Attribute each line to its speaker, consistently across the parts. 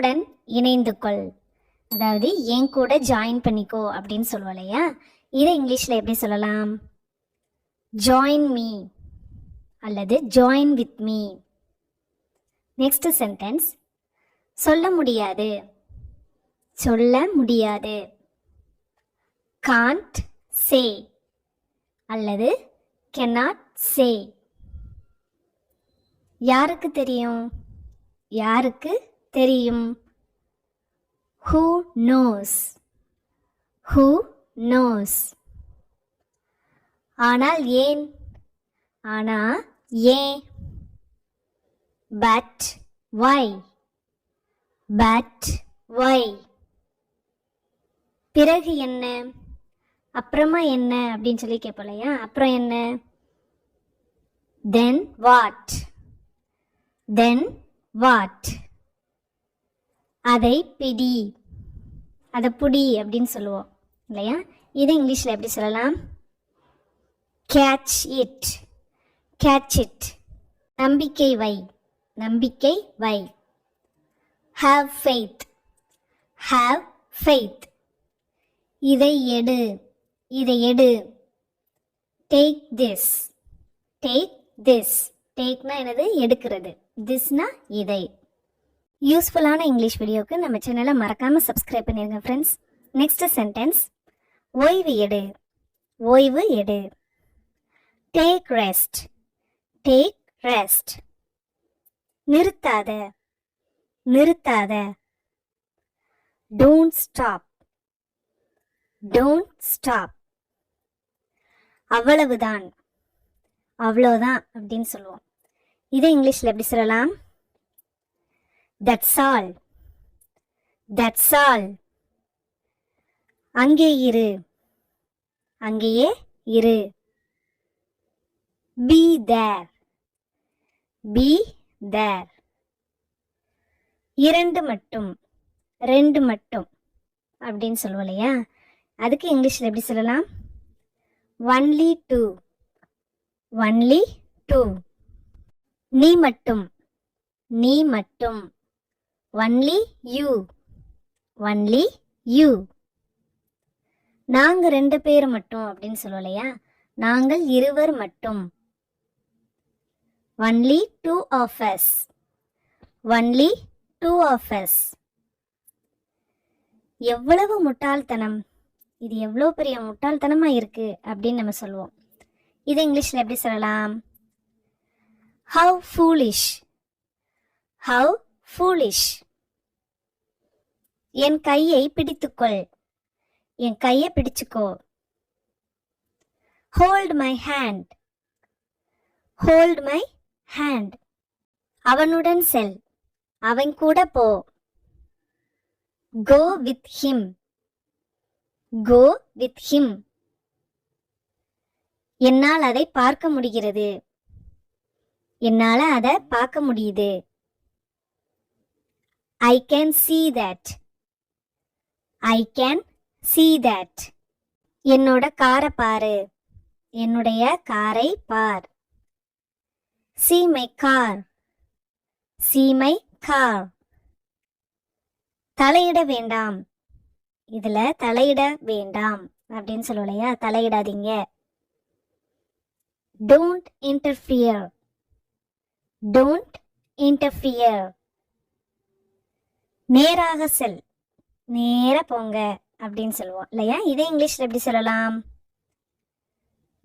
Speaker 1: என்னுடன் இணைந்து கொள், அதாவது என் கூட ஜாயின் பண்ணிக்கோ அப்படின்னு சொல்லுவோம் இல்லையா. இதை இங்கிலீஷில் எப்படி சொல்லலாம்? ஜாயின் மீ அல்லது join with me. Next sentence, சொல்ல முடியாது, சொல்ல முடியாது. காண்ட் சே அல்லது cannot say. யாருக்கு தெரியும்? யாருக்கு தெரியும்? who knows, who knows. ஆனால் ஏன், ஆனா ஏன். but why, but why. பிறகு என்ன, அப்புறமா என்ன அப்படின்னு சொல்லி கேட்போம் இல்லையா. அப்புறம் என்ன? then what, then what. அதை பிடி, அதை புடி அப்படின்னு சொல்லுவோம் இல்லையா. இதை இங்கிலீஷில் எப்படி சொல்லலாம்? catch it, catch it. நம்பிக்கை வை, நம்பிக்கை வை. have faith, have faith. இதை எடு, இதை எடு. take this, take this. டேக்னா என்னது? எடுக்கிறது. திஸ்னா இதை. யூஸ்ஃபுல்லான இங்கிலீஷ் வீடியோக்கு நம்ம சேனலை மறக்காமல் சப்ஸ்கிரைப் பண்ணிடுங்க ஃப்ரெண்ட்ஸ். நெக்ஸ்ட் சென்டென்ஸ், ஓய்வு எடு, ஓய்வு எடு. Take rest, take rest. நிறுத்தாத, நிறுத்தாத. Don't stop, don't stop. அவ்வளவுதான், அவ்வளோதான் அப்படின்னு சொல்லுவோம். இதை இங்கிலீஷில் எப்படி சொல்லலாம்? That's all, that's all. அங்கே இரு, அங்கேயே இரு. Be there, be there. இரண்டு மட்டும், ரெண்டு மட்டும் அப்படின்னு சொல்லுவோம் இல்லையா. அதுக்கு இங்கிலீஷில் எப்படி சொல்லலாம்? Only two, only two. நீ மட்டும், நீ மட்டும். Only you, only you. நாங்க ரெண்டு பேர் மட்டும் அப்படின்னு சொல்லுவோம் இல்லையா. நாங்கள் இருவர் மட்டும். Only two of us, only two of us. எவ்வளவு முட்டாள்தனம், இது எவ்வளோ பெரிய முட்டாள்தனமா இருக்கு அப்படின்னு நம்ம சொல்லுவோம். இதை இங்கிலீஷில் எப்படி சொல்லலாம்? How foolish, how foolish. என் கையை பிடித்துக்கொள், என் கையை பிடிச்சுக்கோ. Hold my hand, hold my hand. அவனுடன் செல், அவன் கூட போ. Go with him, go with him. என்னால் அதை பார்க்க முடிகிறது, என்னால் அதை பார்க்க முடியுது. I can see that, I can see that. என்னோட காரை பாரு, என்னுடைய காரை பார். See my car, see my car. தலையிட வேண்டாம், இதுல தலையிட வேண்டாம் அப்படின்னு சொல்லுவோம் இல்லையா. தலையிடாதீங்க. Don't interfere, don't interfere. நேராக செல், நேர போங்க அப்படின்னு சொல்லுவோம் இல்லையா. இதே இங்கிலீஷ்ல எப்படி சொல்லலாம்?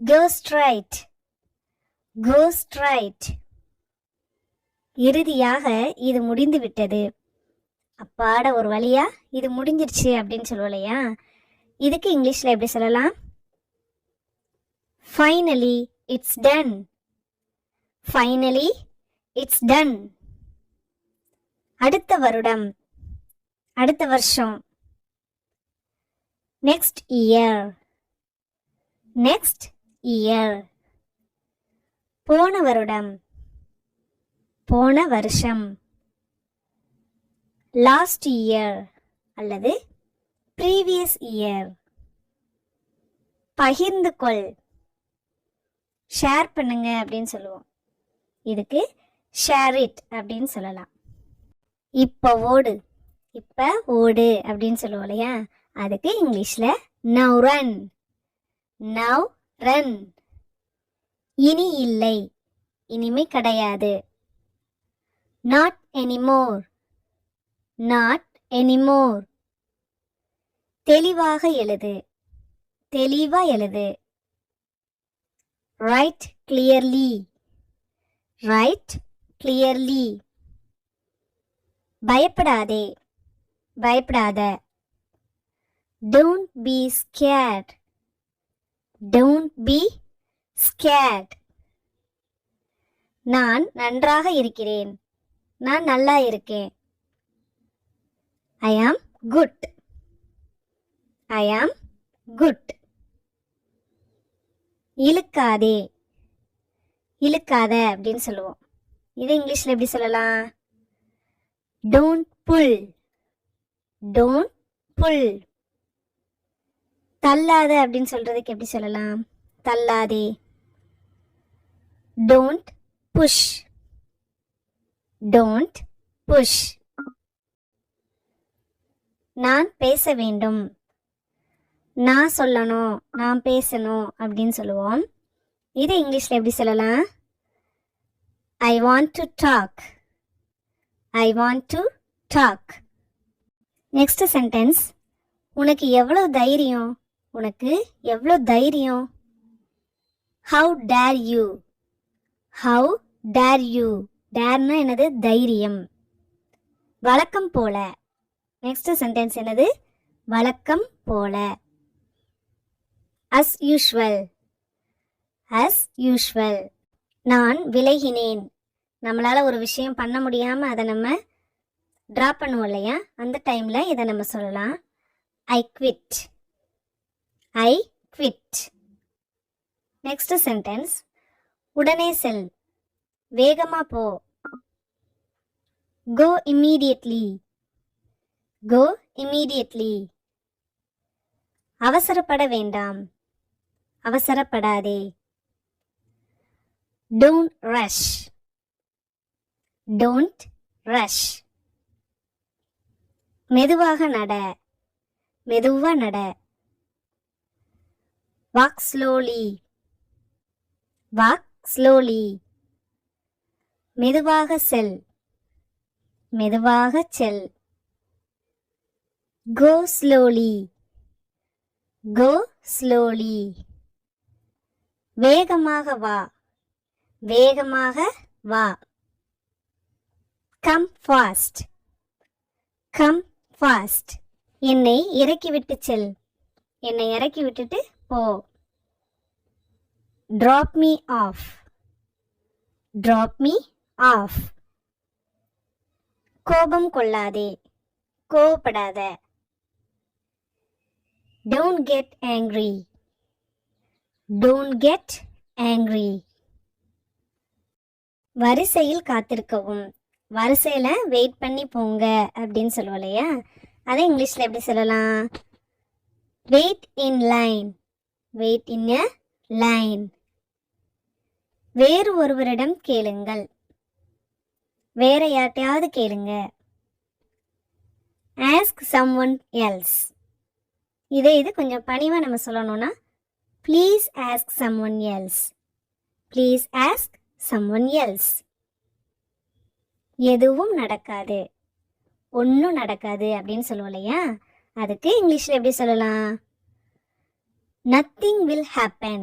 Speaker 1: Go straight, go straight. இறுதியாக இது முடிந்து விட்டது, அப்பாட ஒரு வழியா இது முடிஞ்சிருச்சு அப்படின்னு சொல்லுவோம் இல்லையா. இதுக்கு இங்கிலீஷ்ல எப்படி சொல்லலாம்? Finally it's done, finally it's done. அடுத்த வருடம், அடுத்த வருஷம். Next year, next year. போன வருடம், போன வருஷம். லாஸ்ட் இயர் அல்லது ப்ரீவியஸ் இயர். பகிர்ந்து கொள், ஷேர் பண்ணுங்க அப்படின்னு சொல்லுவோம். இதுக்கு ஷேர் இட் அப்படின்னு சொல்லலாம். இப்போ ஓடு, இப்போ ஓடு அப்படின்னு சொல்லுவோம் இல்லையா, அதுக்கு இங்கிலீஷில் now run. now run. இனி இல்லை, இனிமே கிடையாது. not anymore. not anymore. தெளிவாக எழுது, தெளிவா எழுது. write clearly. write clearly. பயப்படாதே, பயப்படாத. don't be scared. don't be scared. நான் நன்றாக இருக்கிறேன், நான் நல்லா இருக்கேன். I am good. I am good. இழுக்காதே, இழுக்காத அப்படின்னு சொல்லுவோம். இது இங்கிலீஷ்ல எப்படி சொல்லலாம்? don't pull. don't pull. தள்ளாத அப்படின்னு சொல்றதுக்கு எப்படி சொல்லலாம்? தள்ளாதே. don't push. don't push. நான் பேச வேண்டும், நான் சொல்லணும், நான் பேசணும் அப்படின்னு சொல்லுவோம். இது இங்கிலீஷ்ல எப்படி சொல்லலாம்? I want to talk. I want to talk. Next sentence. உனக்கு எவ்வளவு தைரியம், உனக்கு எவ்வளவு தைரியம். How dare you. How dare you. டேர்னா என்னது? தைரியம். வழக்கம் போல. நெக்ஸ்ட் சென்டென்ஸ் என்னது? வழக்கம் போல. as usual. as usual. நான் விலகினேன். நம்மளால ஒரு விஷயம் பண்ண முடியாம அதை நம்ம ட்ராப் பண்ணுவோம் இல்லையா, அந்த டைம்ல இதை நம்ம சொல்லலாம் I quit. I quit. Next sentence. உடனே செல், வேகமா போ. go immediately. go immediately. அவசரப்பட வேண்டாம், அவசரப்படாதே. don't rush. don't rush. மெதுவாக நட, மெதுவா நட. walk slowly. walk slowly. மெதுவாக செல், மெதுவாக செல். go slowly. go slowly. வேகமாக வா, வேகமாக வா. come fast. come fast. என்னை இறக்கிவிட்டு செல், என்னை இறக்கி விட்டுட்டு போ. drop me off. drop me off. கோபம் கொள்ளாதே, கோபப்படாத. don't get angry. don't get angry. வரிசையில் காத்திருக்கவும், வரிசையில வெயிட் பண்ணி போங்க அப்படின்னு சொல்லுவோம் இல்லையா, அதை இங்கிலீஷ்ல எப்படி சொல்லலாம்? wait in line. wait in a line. வேறு ஒருவரிடம் கேளுங்கள், வேற யார்ட்டையாவது கேளுங்க. ask someone else. இது கொஞ்சம் பணிவா நம்ம சொல்லணும்னா please ask someone else. please ask someone else. எதுவும் நடக்காது, ஒன்றும் நடக்காது அப்படின்னு சொல்லுவோம் இல்லையா, அதுக்கு இங்கிலீஷ்ல எப்படி சொல்லலாம்? nothing will happen.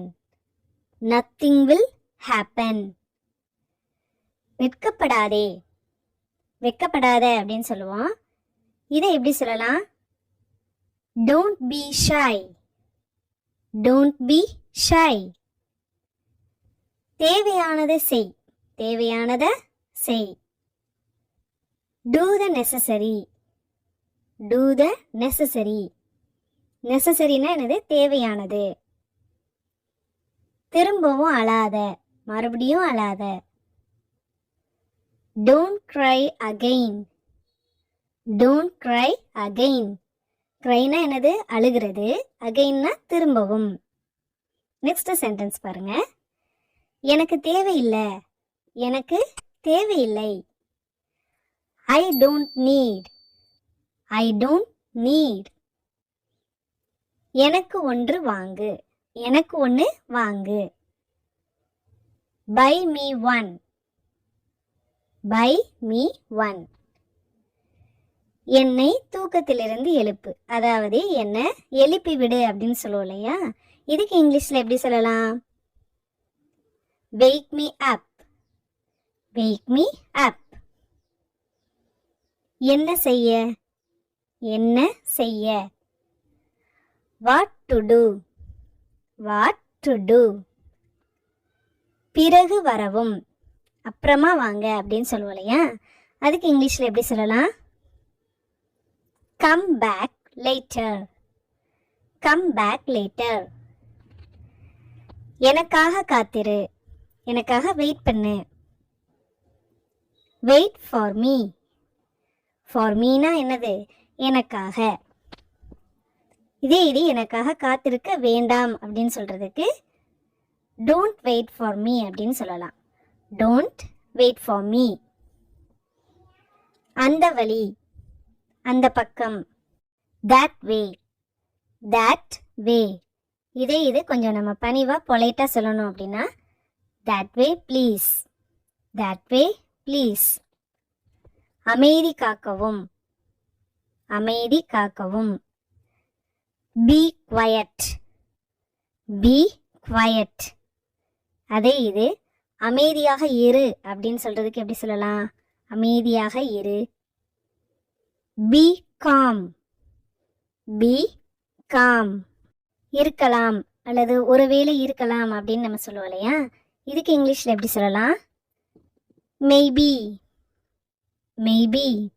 Speaker 1: nothing will happen. வெட்கப்படாதே, வெட்கப்படாத அப்படின்னு சொல்லுவோம். இதை எப்படி சொல்லலாம்? don't be shy. don't be shy. தேவையானதை செய், தேவையானதை செய். do the necessary. do the necessary. நெசசரினா என்னது? தேவையானது. திரும்பவும் அழாத, மறுபடியும் அழாத. don't cry again. don't cry again. cryனா என்னது? அழுகிறது. againனா திரும்பவும். நெக்ஸ்ட் சென்டென்ஸ் பாருங்க. எனக்கு தேவையில்லை, எனக்கு தேவையில்லை. I don't need. I don't need. எனக்கு ஒன்று வாங்கு. எனக்கு ஒன்று வாங்கு. Buy me one. Buy me one. என்னை தூக்கத்திலிருந்து எழுப்பு. அதாவது என்னை எழுப்பி விடு அப்படின்னு சொல்லுவோம் இல்லையா? இதுக்கு இங்கிலீஷில் எப்படி சொல்லலாம்? wake me up. wake me up. என்ன செய்ய? என்ன செய்ய? what to do. what to do. பிறகு வரவும், அப்புறமா வாங்க அப்படின்னு சொல்லுவோம் இல்லையா? அதுக்கு இங்கிலீஷில் எப்படி சொல்லலாம்? come back later. come back later. எனக்காக காத்திரு. எனக்காக வெயிட் பண்ணு. Wait for me. ஃபார் மீனா என்னது? எனக்காக. இது எனக்காக காத்திருக்க வேண்டாம் அப்படின்னு சொல்றதுக்கு டோன்ட் வெயிட் ஃபார் மீ அப்படின்னு சொல்லலாம். Don't wait for me. அந்த வழி, அந்த பக்கம். that way. that way. இது கொஞ்சம் நம்ம பணிவா பொலைட்டா சொல்லணும் அப்படின்னா that way please. that way please. அமைதி காக்கவும். அமைதி காக்கவும். be quiet. be quiet. இது அமைதியாக இரு அப்படின்னு சொல்றதுக்கு எப்படி சொல்லலாம்? அமைதியாக இரு. be calm. be calm. இருக்கலாம் அல்லது ஒருவேளை இருக்கலாம் அப்படின்னு நம்ம சொல்லுவோம் இல்லையா? இதுக்கு இங்கிலீஷில் எப்படி சொல்லலாம்? மேபி. மேபி.